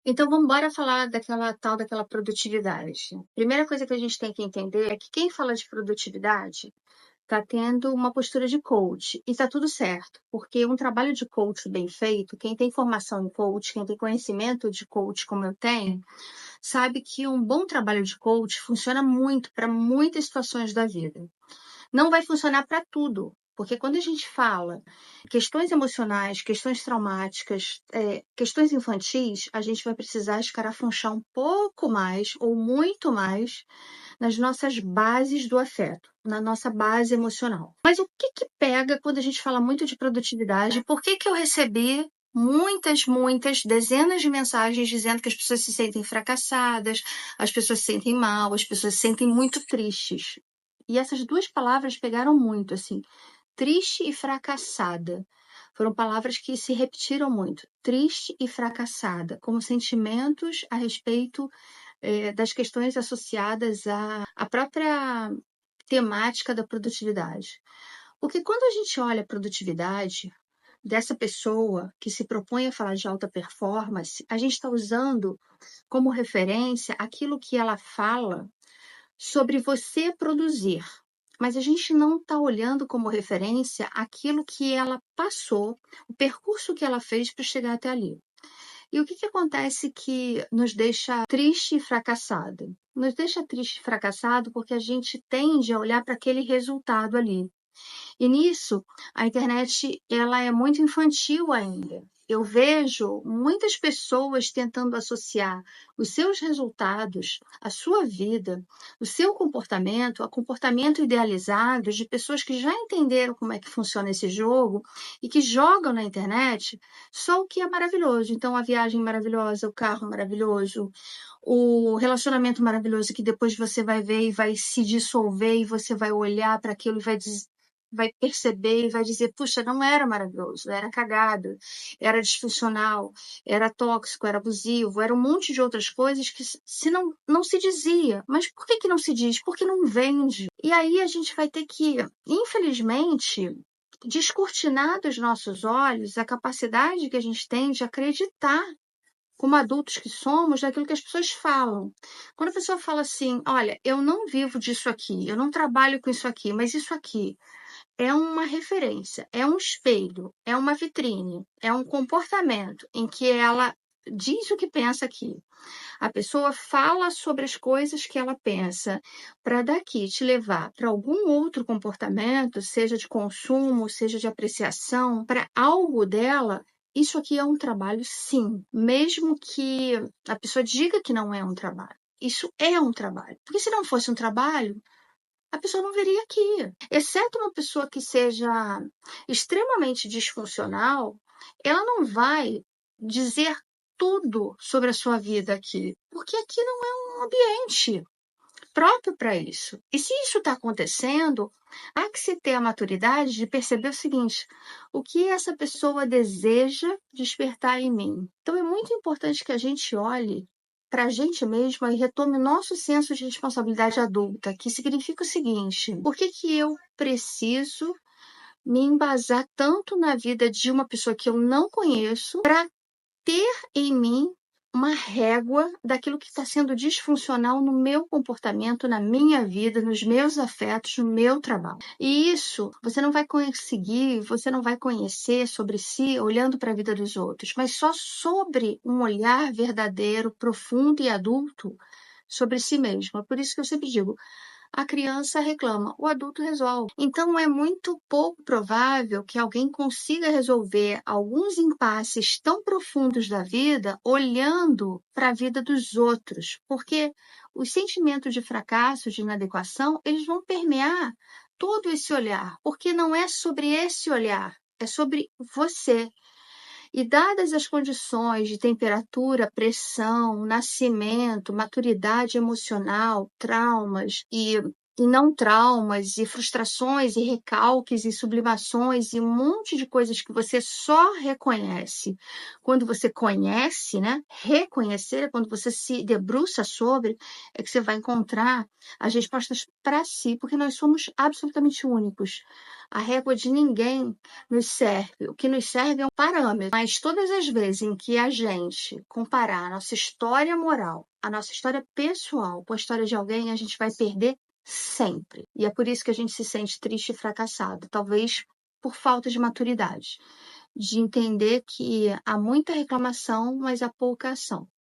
Então vamos embora falar daquela produtividade. Primeira coisa que a gente tem que entender é que quem fala de produtividade está tendo uma postura de coach e está tudo certo, porque um trabalho de coach bem feito, quem tem formação em coach, quem tem conhecimento de coach como eu tenho, sabe que um bom trabalho de coach funciona muito para muitas situações da vida. Não vai funcionar para tudo, porque quando a gente fala questões emocionais, questões traumáticas, questões infantis, a gente vai precisar escarafunchar um pouco mais ou muito mais nas nossas bases do afeto, na nossa base emocional. Mas o que que pega quando a gente fala muito de produtividade? Por que que eu recebi muitas, dezenas de mensagens dizendo que as pessoas se sentem fracassadas, as pessoas se sentem mal, as pessoas se sentem muito tristes? E essas duas palavras pegaram muito, assim, triste e fracassada. Foram palavras que se repetiram muito. Triste e fracassada, como sentimentos a respeito das questões associadas à própria temática da produtividade. Porque quando a gente olha a produtividade dessa pessoa que se propõe a falar de alta performance, a gente está usando como referência aquilo que ela fala sobre você produzir. Mas a gente não está olhando como referência aquilo que ela passou, o percurso que ela fez para chegar até ali. E o que que acontece que nos deixa triste e fracassado? Nos deixa triste e fracassado porque a gente tende a olhar para aquele resultado ali. E nisso, a internet ela é muito infantil ainda. Eu vejo muitas pessoas tentando associar os seus resultados, a sua vida, o seu comportamento, a comportamento idealizado de pessoas que já entenderam como é que funciona esse jogo e que jogam na internet só o que é maravilhoso. Então, a viagem maravilhosa, o carro maravilhoso, o relacionamento maravilhoso que depois você vai ver e vai se dissolver e você vai olhar para aquilo e vai perceber e vai dizer, puxa, não era maravilhoso, era cagado, era disfuncional, era tóxico, era abusivo, era um monte de outras coisas que se não se dizia. Mas por que que não se diz? Porque não vende. E aí a gente vai ter que, infelizmente, descortinar dos nossos olhos a capacidade que a gente tem de acreditar como adultos que somos, daquilo que as pessoas falam. Quando a pessoa fala assim, olha, eu não vivo disso aqui, eu não trabalho com isso aqui, mas isso aqui é uma referência, é um espelho, é uma vitrine, é um comportamento em que ela diz o que pensa aqui. A pessoa fala sobre as coisas que ela pensa, para daqui te levar para algum outro comportamento, seja de consumo, seja de apreciação, para algo dela. Isso aqui é um trabalho, sim, mesmo que a pessoa diga que não é um trabalho. Isso é um trabalho. Porque se não fosse um trabalho, a pessoa não viria aqui. Exceto uma pessoa que seja extremamente disfuncional, ela não vai dizer tudo sobre a sua vida aqui, porque aqui não é um ambiente próprio para isso. E se isso está acontecendo, há que se ter a maturidade de perceber o seguinte: o que essa pessoa deseja despertar em mim. Então é muito importante que a gente olhe para a gente mesma e retome o nosso senso de responsabilidade adulta, que significa o seguinte: por que que eu preciso me embasar tanto na vida de uma pessoa que eu não conheço para ter em mim uma régua daquilo que está sendo disfuncional no meu comportamento, na minha vida, nos meus afetos, no meu trabalho. E isso você não vai conseguir, você não vai conhecer sobre si olhando para a vida dos outros, mas só sobre um olhar verdadeiro, profundo e adulto sobre si mesmo. É por isso que eu sempre digo, a criança reclama, o adulto resolve. Então, é muito pouco provável que alguém consiga resolver alguns impasses tão profundos da vida olhando para a vida dos outros, porque os sentimentos de fracasso, de inadequação, eles vão permear todo esse olhar, porque não é sobre esse olhar, é sobre você. E dadas as condições de temperatura, pressão, nascimento, maturidade emocional, traumas e e não traumas, e frustrações, e recalques, e sublimações, e um monte de coisas que você só reconhece quando você conhece, né? Reconhecer é quando você se debruça sobre, é que você vai encontrar as respostas para si, porque nós somos absolutamente únicos. A régua de ninguém nos serve. O que nos serve é um parâmetro. Mas todas as vezes em que a gente comparar a nossa história moral, a nossa história pessoal com a história de alguém, a gente vai perder sempre. E é por isso que a gente se sente triste e fracassado. Talvez por falta de maturidade. De entender que há muita reclamação, mas há pouca ação.